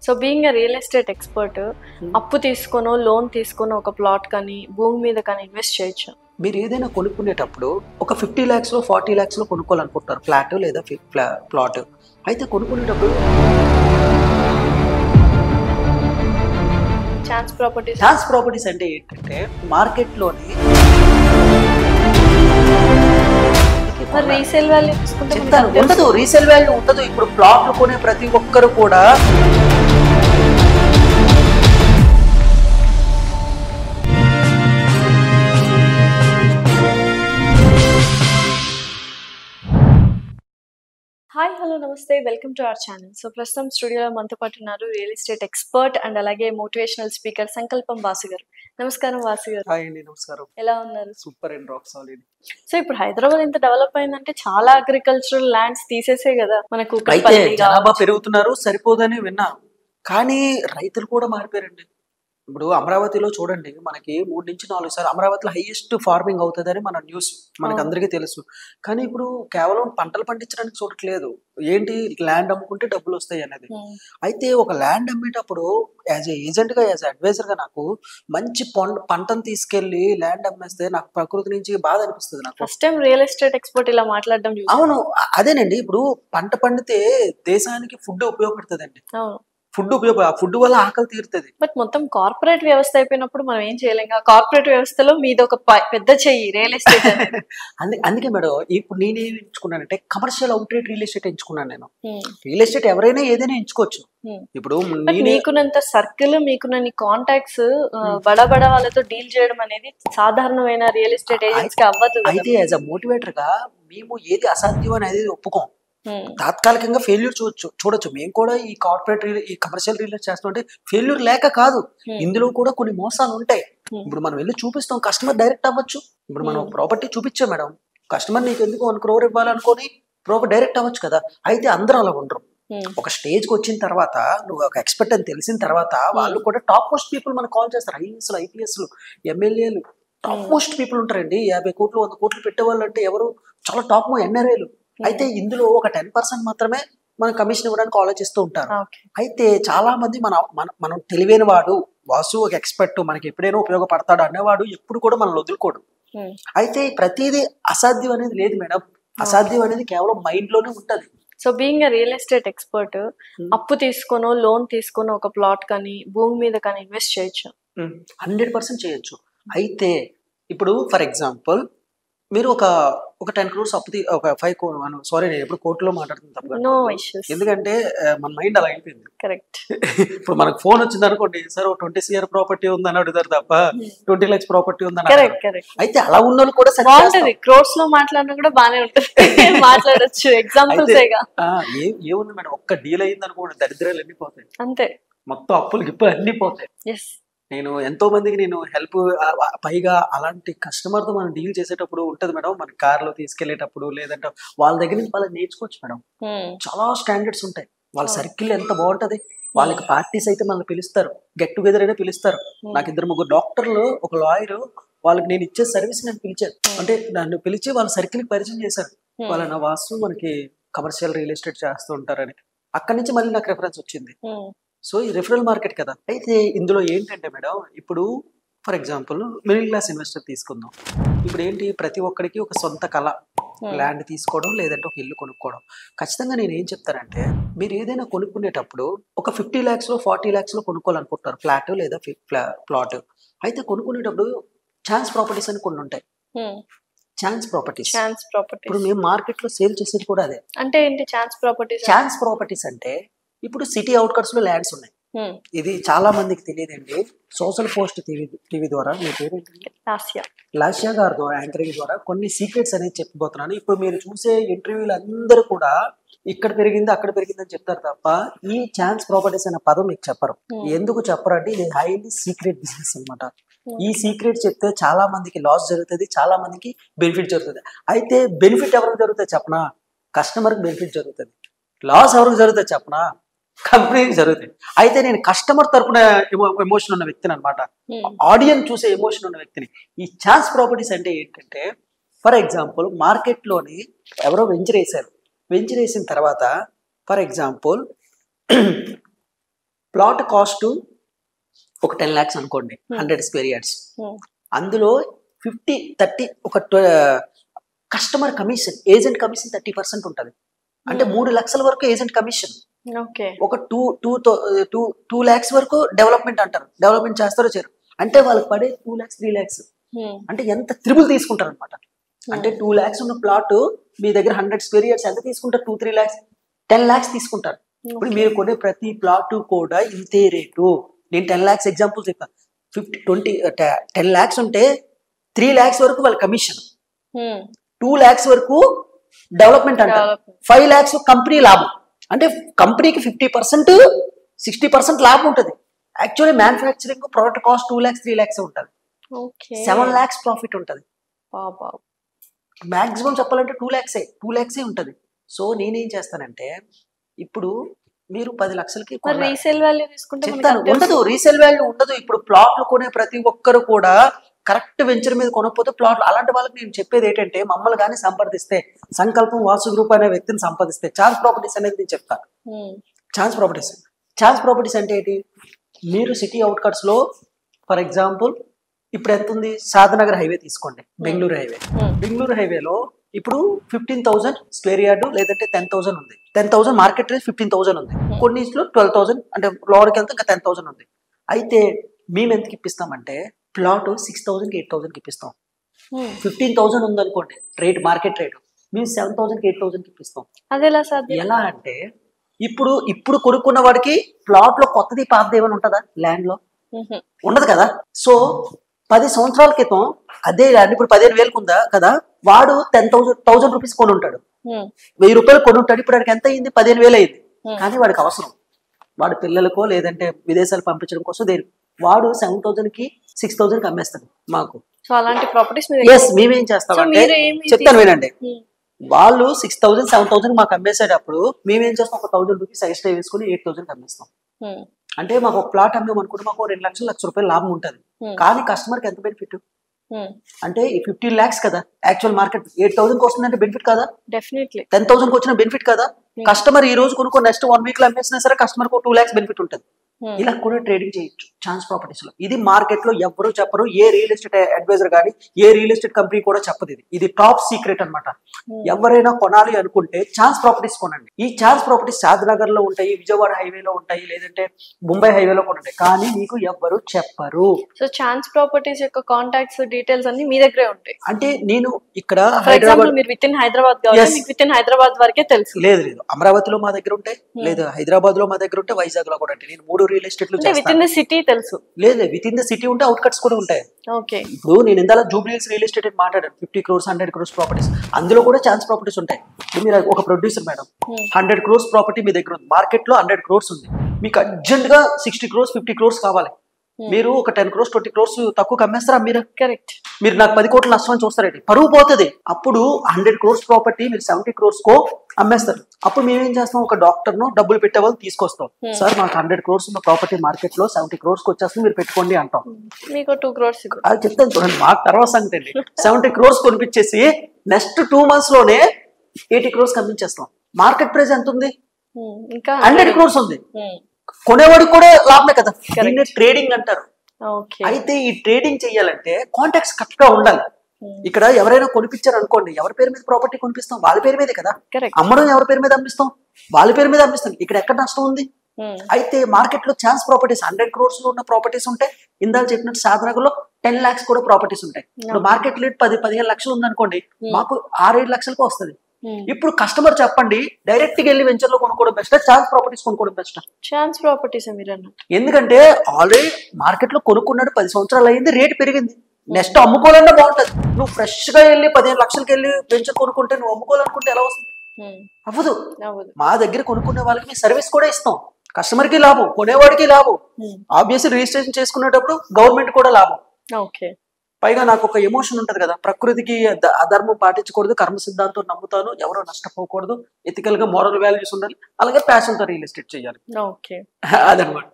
So being a real estate expert, అప్పు తీసుకోనో loan తీసుకోనో ఒక plot కానీ భూమి మీద కానీ ఇన్వెస్ట్ చేయొచ్చు. మీరు ఏదైనా కొనుక్కునేటప్పుడు ఒక 50 lakhs 40 lakhs కొనుక్కోవాలనుకుంటారు ఫ్లాట్ లేదా ప్లాట్. అయితే కొనుక్కునేటప్పుడు ఛాన్స్ ప్రాపర్టీస్ అంటే ఏంటంటే మార్కెట్లోని రీసేల్ వాల్యూ తీసుకుంటే ఉండదు, రీసేల్ వాల్యూ ఉండదు. ఇప్పుడు ప్లాట్లు కొనే ప్రతి ఒక్కరు కూడా హాయ్ హలో నమస్తే, welcome to our channel. So ప్రస్తుతం స్టూడియోలో మనతో పాటు ఉన్నారు రియల్ ఎస్టేట్ ఎక్స్పర్ట్ అండ్ అలాగే మోటివేషనల్ స్పీకర్ సంకల్పం వాసు గారు. నమస్కారం వాసు గారు. హాయ్ అండి, నమస్కారం. ఎలా ఉన్నారు? Super and rock solid. So ఇప్పుడు హైదరాబాద్ ఎంత డెవలప్ అయిందంటే చాలా అగ్రికల్చరల్ ల్యాండ్స్ తీసేసే కదా మనకు. అయితే జనాభా పెరుగుతున్నారు సరిపోదని విన్నాను, కానీ రైతులు కూడా మారిపోయారండి. ఇప్పుడు అమరావతిలో చూడండి, మనకి 3 నుంచి 4 సార్లు అమరావతిలో హైయెస్ట్ ఫార్మింగ్ అవుతుందని మన న్యూస్ మనకి అందరికీ తెలుసు. కానీ ఇప్పుడు కేవలం పంటలు పండించడానికి చూడట్లేదు, ఏంటి ల్యాండ్ అమ్ముకుంటే డబ్బులు వస్తాయి అనేది. అయితే ఒక ల్యాండ్ అమ్మేటప్పుడు యాజ్ ఏజెంట్ గా యాజ్ అడ్వైజర్ గా నాకు మంచి పంటను తీసుకెళ్లి ల్యాండ్ అమ్మేస్తే నాకు ప్రకృతి నుంచి బాధ అనిపిస్తుంది. నాకు first time real estate expert ఇలా మాట్లాడడం. అవును, అదేనండి. ఇప్పుడు పంట పండితే దేశానికి ఫుడ్ ఉపయోగపడుతుందండి. ఫుడ్ వల్ల ఆకలి తీరుతుంది. బట్ మొత్తం కార్పొరేట్ వ్యవస్థ అయిపోయినప్పుడు మనం ఏం చేయలేం. కార్పొరేట్ వ్యవస్థలో మీద ఒక పెద్ద చెయ్యి రియల్ ఎస్టేట్. అందుకే మేడం ఇప్పుడు నేనేం ఎంచుకున్నానంటే కమర్షియల్ అవుట్రేట్ రియల్ ఎస్టేట్ ఎంచుకున్నాను. నేను రియల్ ఎస్టేట్ ఎవరైనా ఏదైనా ఎంచుకోవచ్చు. ఇప్పుడు మీకున్నంత సర్కిల్, మీకున్న కాంటాక్ట్స్ బడా వాళ్ళతో డీల్ చేయడం అనేది సాధారణమైన రియల్ ఎస్టేట్ ఏజెంట్స్ కి అవ్వదు. అయితే యాజ్ అ మోటివేటర్ గా మేము ఏది అసాధ్యం అనేది ఒప్పుకోం. తాత్కాలికంగా ఫెయిల్యూర్ చూడొచ్చు. మేము కూడా ఈ కార్పొరేట్ ఈ కమర్షియల్ రియల్ ఎస్టేట్ చేస్తామంటే ఫెయిల్యూర్ లేక కాదు, ఇందులో కూడా కొన్ని మోసాలు ఉంటాయి. ఇప్పుడు మనం వెళ్ళి చూపిస్తాం, కస్టమర్ డైరెక్ట్ అవ్వచ్చు. ఇప్పుడు మనం ప్రాపర్టీ చూపించాం మేడం, కస్టమర్ నీకు ఎందుకు 1 crore ఇవ్వాలనుకొని ప్రాపర్ డైరెక్ట్ అవ్వచ్చు కదా. అయితే అందరూ అలా ఉండరు. ఒక స్టేజ్కి వచ్చిన తర్వాత, నువ్వు ఒక ఎక్స్పర్ట్ అని తెలిసిన తర్వాత వాళ్ళు కూడా టాప్ మోస్ట్ పీపుల్ మనకు కాల్ చేస్తారు. ఐఏఎస్లు, ఐపీఎస్లు, ఎమ్మెల్యేలు, టాప్ మోస్ట్ పీపుల్ ఉంటారండి. 50 కోట్లు 100 కోట్లు పెట్టేవాళ్ళు అంటే ఎవరు? చాలా టాప్ ఎన్ఆర్ఐలు. అయితే ఇందులో ఒక 10% మాత్రమే మనం కమిషన్ ఇవ్వడానికి ఆలోచిస్తూ ఉంటారు. అయితే చాలా మంది మనం తెలివైన వాడు, వాసు ఒక ఎక్స్పర్ట్, మనకి ఎప్పుడైనా ఉపయోగపడతాడు అనేవాడు ఎప్పుడు కూడా మనం వదులుకోడు. అయితే ప్రతిదీ అసాధ్యం అనేది లేదు మేడం. అసాధ్యం అనేది కేవలం మైండ్ లోనే ఉంటది. So being a real estate expert, అప్పు తీసుకోనో లోన్ తీసుకోనో ఒక ప్లాట్ కానీ భూమి మీద కానీ ఇన్వెస్ట్ చేయొచ్చు. 100% చేయొచ్చు. అయితే ఇప్పుడు ఫర్ ఎగ్జాంపుల్ మీరు ఒక 10 crores అప్పు ఒక 5 crores, సారీ నేను ఎప్పుడు కోర్టులో మాట్లాడుతుంది తప్ప, ఎందుకంటే మన మైండ్ అలా అయిపోయింది. కరెక్ట్. ఇప్పుడు మనకు ఫోన్ వచ్చింది అనుకోండి, సార్ 20 CR ప్రాపర్టీ ఉందని అడుగుతారు తప్ప 20 lakhs ప్రాపర్టీ ఉందని. అయితే అలా ఉన్న వాళ్ళు కూడా క్రోర్స్ లో మాట్లాడినా కూడా బానే ఉంటుంది, మాట్లాడొచ్చు. ఎగ్జాంపుల్స్ ఏముంది మేడం, ఒక్క డీల్ అయింది అనుకోండి, దరిద్రాలు అన్ని పోతాయి. అంతే, మొత్తం అప్పులు గిప్పులు అన్ని పోతాయి. నేను ఎంతో మందికి హెల్ప్, పైగా అలాంటి కస్టమర్ తో మనం డీల్ చేసేటప్పుడు ఉంటది మేడం. మన కార్ లో తీసుకెళ్లేటప్పుడు లేదంటే వాళ్ళ దగ్గర నుంచి వాళ్ళకి నేర్చుకోవచ్చు మేడం. చాలా స్టాండర్డ్స్ ఉంటాయి. వాళ్ళ సర్కిల్ ఎంత బాగుంటది. వాళ్ళకి పార్టీస్ అయితే మనల్ని పిలుస్తారు, గెట్ టుగెదర్ అయినా పిలుస్తారు. నాకు 2-3 డాక్టర్లు, ఒక లాయర్, వాళ్ళకి నేను ఇచ్చే సర్వీస్ నేను పిలిచాను. అంటే నన్ను పిలిచి వాళ్ళ సర్కిల్ కి పరిచయం చేశారు. వాళ్ళ నా వాసు మనకి కమర్షియల్ రియల్ ఎస్టేట్ చేస్తూ ఉంటారని. అక్కడి నుంచి మళ్ళీ నాకు రెఫరెన్స్ వచ్చింది. సో ఈ రిఫరల్ మార్కెట్ కదా. అయితే ఇందులో ఏంటంటే మేడం, ఇప్పుడు for example middle class investor తీసుకుందాం. ఇప్పుడు ఏంటి, ప్రతి ఒక్కరికి ఒక సొంత కళ, ల్యాండ్ తీసుకోవడం లేదంటే ఒక ఇల్లు కొనుక్కోవడం. ఖచ్చితంగా నేను ఏం చెప్తానంటే, మీరు ఏదైనా కొనుక్కునేటప్పుడు ఒక 50 lakhs 40 lakhs కొనుక్కోవాలనుకుంటారు ఫ్లాట్ లేదా ప్లాట్. అయితే కొనుక్కునేటప్పుడు ఛాన్స్ ప్రాపర్టీస్ అని కొన్ని ఉంటాయి. ఛాన్స్ ప్రాపర్టీస్ ఇప్పుడు మేము మార్కెట్ లో సేల్ చేసేది కూడా అదే. అంటే ఏంటి ఛాన్స్ ప్రాపర్టీస్ అంటే, ఇప్పుడు సిటీ అవుట్కట్స్ లో ల్యాండ్స్ ఉన్నాయి. ఇది చాలా మందికి తెలియదండి. సోషల్ పోస్ట్ టీవీ ద్వారా, మీ పేరు లాస్యా గారి ద్వారా, యాంకరింగ్ ద్వారా కొన్ని సీక్రెట్స్ అనేది చెప్పబోతున్నాను. ఇప్పుడు మీరు చూసే ఇంటర్వ్యూలు అందరూ కూడా ఇక్కడ పెరిగింది అక్కడ పెరిగింది అని చెప్తారు తప్ప ఈ ఛాన్స్ ప్రాపర్టీస్ అనే పదం మీకు చెప్పరు. ఎందుకు చెప్పరు అంటే, ఇది హైలీ సీక్రెట్ బిజినెస్ అనమాట. ఈ సీక్రెట్ చెప్తే చాలా మందికి లాస్ జరుగుతుంది, చాలా మందికి బెనిఫిట్ జరుగుతుంది. అయితే బెనిఫిట్ ఎవరికి జరుగుతుంది చెప్పనా? కస్టమర్కి బెనిఫిట్ జరుగుతుంది. లాస్ ఎవరికి జరుగుతుంది చెప్పనా? కంపెనీకి జరుగుతుంది. అయితే నేను కస్టమర్ తరపున ఎమోషన్ ఉన్న వ్యక్తిని అనమాట, ఆడియన్స్ చూసే ఎమోషన్ ఉన్న వ్యక్తిని. ఈ ఛాన్స్ ప్రాపర్టీస్ అంటే ఏంటంటే, ఫర్ ఎగ్జాంపుల్ మార్కెట్లోని ఎవరో వెంచర్ వేసారు. వెంచర్ వేసిన తర్వాత ఫర్ ఎగ్జాంపుల్ ప్లాట్ కాస్ట్ ఒక 10 lakhs అనుకోండి, 100 square yards. అందులో 50-30 ఒక కస్టమర్ కమిషన్, ఏజెంట్ కమిషన్ 30% ఉంటుంది. అంటే 3 లక్షల వరకు ఏజెంట్ కమిషన్, ఒక 2 lakhs వరకు డెవలప్మెంట్ అంటారు. డెవలప్మెంట్ చేస్తారో చేయరు అంటే వాళ్ళకి పడే 2 lakhs 3 lakhs అంటే ఎంత త్రిబుల్ తీసుకుంటారు అనమాట. అంటే 2 lakhs ఉన్న ప్లాట్ మీ దగ్గర 100 square yards ఎంత తీసుకుంటారు? 2-3 lakhs, 10 lakhs తీసుకుంటారు. ఇప్పుడు మీరు కొనే ప్రతి ప్లాట్ కూడా ఇంతే రేటు. నేను 10 lakhs ఎగ్జాంపుల్ చెప్పాను. 10 lakhs ఉంటే 3 lakhs వరకు వాళ్ళ కమిషన్, 2 lakhs వరకు డెవలప్మెంట్ అంటారు, 5 lakhs కంపెనీ లాభం. అంటే కంపెనీకి 50% 60% లాభం ఉంటుంది. Actually manufacturing product cost 2 lakhs 3 lakhs ఉంటుంది. 7 lakhs ప్రాఫిట్ ఉంటుంది. మాక్సిమం చెప్పాలంటే 2 lakhs ఉంటుంది. సో నేనేం చేస్తానంటే, ఇప్పుడు మీరు 10 లక్షలకి చెప్తాను, ఉండదు రీసేల్ వాల్యూ ఉండదు. ఇప్పుడు ప్లాట్లు కొనే ప్రతి ఒక్కరు కూడా కరెక్ట్ వెంచర్ మీద కొనకపోతే ప్లాట్లు, అలాంటి వాళ్ళకి నేను చెప్పేది ఏంటంటే, మమ్మల్ని కానీ సంప్రదిస్తే, సంకల్పం వాసు గ్రూప్ అనే వ్యక్తిని సంపాదిస్తే, ఛాన్స్ ప్రాపర్టీస్ అనేది నేను చెప్తాను. ఛాన్స్ ప్రాపర్టీస్ అంటే ఏంటి? మీరు సిటీ అవుట్కట్స్ లో ఫర్ ఎగ్జాంపుల్ ఇప్పుడు ఎంత ఉంది? సాధనగర్ హైవే తీసుకోండి, బెంగళూరు హైవేలో ఇప్పుడు 15,000 స్క్వేర్ యార్డు లేదంటే 10,000 ఉంది. 10,000 మార్కెట్ రేట్ 15,000 ఉంది. కొన్నిట్లో 12,000 అంటే లోవర్కి వెళ్తే ఇంకా 10,000 ఉంది. అయితే మేము ఎంతకి ఇప్పిస్తామంటే, ప్లాట్ 6,000కి 8,000కి ఇప్పిస్తాం. 15,000 ఉంది అనుకోండి రేట్, మార్కెట్ రేటు, మేము 7,000కి 8,000కి ఇప్పిస్తాం. ఎలా అంటే, ఇప్పుడు కొనుక్కున్న వాడికి ప్లాట్ లో కొత్తది పాతది ఏమైనా ఉంటుందా? ల్యాండ్ లో ఉండదు కదా. సో 10 సంవత్సరాల క్రితం అదే ల్యాండ్ ఇప్పుడు 15,000 ఉందా కదా, వాడు 10,000 రూపీస్ కొని ఉంటాడు, 1,000 రూపాయలు కొని ఉంటాడు. ఇప్పుడు వాడికి ఎంత అయింది? 15,000 అయింది. కానీ వాడికి అవసరం, వాడు పిల్లలకో లేదంటే విదేశాలు పంపించడం కోసం వాడు 7,000కి 6,000కి అమ్మేస్తాడు మాకు. మేమేం చేస్తామంటే, చెప్తాను వినండి, వాళ్ళు 6,000 7,000 మాకు అమ్మేసేటప్పుడు మేమేం చేస్తాం, ఒక 1,000 రూపీస్ ఎక్స్ట్రా వేసుకుని 8,000కి అమ్మేస్తాం. అంటే మాకు ఒక ప్లాట్ అమ్మేమనుకుంటే మాకు 2 లక్షల రూపాయలు లాభం ఉంటుంది. కానీ కస్టమర్కి ఎంత బెనిఫిట్ అంటే, 15 lakhs కదా యాక్చువల్ మార్కెట్, 8,000కి వస్తుందంటే బెనిఫిట్ కదా, 10,000కి వచ్చిన బెనిఫిట్ కదా. కస్టమర్ ఈ రోజు కొనుక్కో నెక్స్ట్ 1 week లో అమ్మేసినా సరే కస్టమర్ 2 lakhs బెనిఫిట్ ఉంటుంది. ఇలా కూడా ట్రేడింగ్ చేయొచ్చు ఛాన్స్ ప్రాపర్టీస్ లో. ఇది మార్కెట్ లో ఎవరు చెప్పరు, ఏ రియల్ ఎస్టేట్ అడ్వైజర్ కానీ ఏ రియల్ ఎస్టేట్ కంపెనీ కూడా చెప్పదు. ఇది టాప్ సీక్రెట్ అనమాట. ఎవరైనా కొనాలి అనుకుంటే ఛాన్స్ ప్రాపర్టీస్ కొనండి. ఈ ఛాన్స్ ప్రాపర్టీస్ శాదనగర్ లో ఉంటాయి, విజయవాడ హైవేలో ఉంటాయి, లేదంటే ముంబై హైవేలో కూడా ఉంటాయి. కానీ మీకు ఎవ్వరు చెప్పరు. సో ఛాన్స్ ప్రాపర్టీస్ యొక్క కాంటాక్ట్స్ డీటెయిల్స్ అన్ని మీ దగ్గరే ఉంటాయి. అంటే నేను ఇక్కడ హైదరాబాద్, మీరు విత్ ఇన్ హైదరాబాద్ వరకే తెలుసు. లేదు అమరావతిలో మా దగ్గర ఉంటాయి, లేదు హైదరాబాద్ లో మా దగ్గర ఉంటాయి, వైజాగ్ లో కూడా ఉంటాయి. నేను 3 రియల్ ఎస్టేట్ లో విత్ ఇన్ ద సిటీ తెలుసు. లేదు విత్ ఇన్ ద సిటీ ఉంటే అవుట్ కట్స్ కూడా ఉంటాయి. ఇప్పుడు నేను ఇందాక జూబ్లీహిల్స్ రియల్ ఎస్టేట్ అని మాట్లాడాను, 50 crores 100 crores ప్రాపర్టీస్, అందులో కూడా ఛాన్స్ ప్రాపర్టీస్ ఉంటాయి. మీరు ఒక ప్రొడ్యూసర్ మేడం, 100 crores ప్రాపర్టీ మీ దగ్గర ఉంది, మార్కెట్ లో 100 crores ఉంది, మీకు అర్జెంట్ గా 60 crores 50 crores కావాలి. మీరు ఒక 10 crores 20 crores తక్కువ అమ్మేస్తారా? మీరు కరెక్ట్, మీరు నాకు 10 కోట్ల నష్టం చూస్తారండి, పరువు పోతుంది. అప్పుడు 100 crores ప్రాపర్టీ మీరు 70 crores కో అమ్మేస్తారు. అప్పుడు మేమేం చేస్తాం, ఒక డాక్టర్ ను డబ్బులు పెట్టే వాళ్ళు తీసుకొస్తాం. సార్ మాకు 100 crores ఉన్న ప్రాపర్టీ మార్కెట్ లో 70 crores వచ్చేస్తుంది, మీరు పెట్టుకోండి అంటాం. మీకు 2 crores అది చెప్తాను చూడండి, మాకు తర్వాత సంగతి అండి. 70 crores కొనిపించేసి నెక్స్ట్ 2 months లోనే 80 crores కమ్మించేస్తాం. మార్కెట్ ప్రైస్ ఎంత ఉంది? ఇంకా 100 crores ఉంది. కొనేవాడికి కూడా లాభమే కదా, దీన్ని ట్రేడింగ్ అంటారు. అయితే ఈ ట్రేడింగ్ చెయ్యాలంటే కాంటాక్ట్స్ కరెక్ట్ గా ఉండాలి. ఇక్కడ ఎవరైనా కొనిపించారు అనుకోండి, ఎవరి పేరు మీద ప్రాపర్టీ కొనిపిస్తాం? వాళ్ళ పేరు మీదే కదా. అమ్మడం ఎవరి పేరు మీద అమ్మిస్తాం? వాళ్ళ పేరు మీద అమ్మిస్తాం. ఇక్కడ ఎక్కడ నష్టం ఉంది? అయితే మార్కెట్ లో ఛాన్స్ ప్రాపర్టీస్ 100 crores లో ఉన్న ప్రాపర్టీస్ ఉంటాయి. ఇందాక చెప్పినట్టు సాధనగర్లో 10 lakhs కూడా ప్రాపర్టీస్ ఉంటాయి. ఇప్పుడు మార్కెట్ రేట్ 10-15 లక్షలు ఉందనుకోండి, మాకు 6-7 లక్షలకు వస్తుంది. ఇప్పుడు కస్టమర్ చెప్పండి, డైరెక్ట్ గా వెళ్ళి వెంచర్ లో కొనుక్కోవడం బెస్ట్, ఛాన్స్ ప్రాపర్టీస్ కొనుక్కోవడం బెస్ట్? Chance properties. ఎందుకంటే ఆల్రెడీ మార్కెట్ లో కొనుక్కున్నాడు, 10 సంవత్సరాలు అయింది, రేట్ పెరిగింది, నెక్స్ట్ అమ్ముకోవాలన్నా బాగుంటది. నువ్వు ఫ్రెష్ గా వెళ్ళి 15 లక్షలకి వెళ్ళి వెంచర్ కొనుక్కుంటే నువ్వు అమ్ముకోవాలనుకుంటే ఎలా వస్తుంది? అవ్వదు. మా దగ్గర కొనుక్కునే వాళ్ళకి మేము సర్వీస్ కూడా ఇస్తాం, కస్టమర్ కి లాభం, కొనేవాడికి లాభం, ఆబ్వియస్లీ రిజిస్ట్రేషన్ చేసుకునేటప్పుడు గవర్నమెంట్ కూడా లాభం. పైగా నాకు ఒక ఎమోషన్ ఉంటది కదా, ప్రకృతికి అధర్మం పాటించకూడదు, కర్మ సిద్ధాంతం నమ్ముతాను, ఎవరో నష్టపోకూడదు, ఎథికల్ గా మోరల్ వాల్యూస్ ఉండాలి, అలాగే ప్యాషన్ తో రియల్ ఎస్టేట్ చేయాలి. అదనమాట.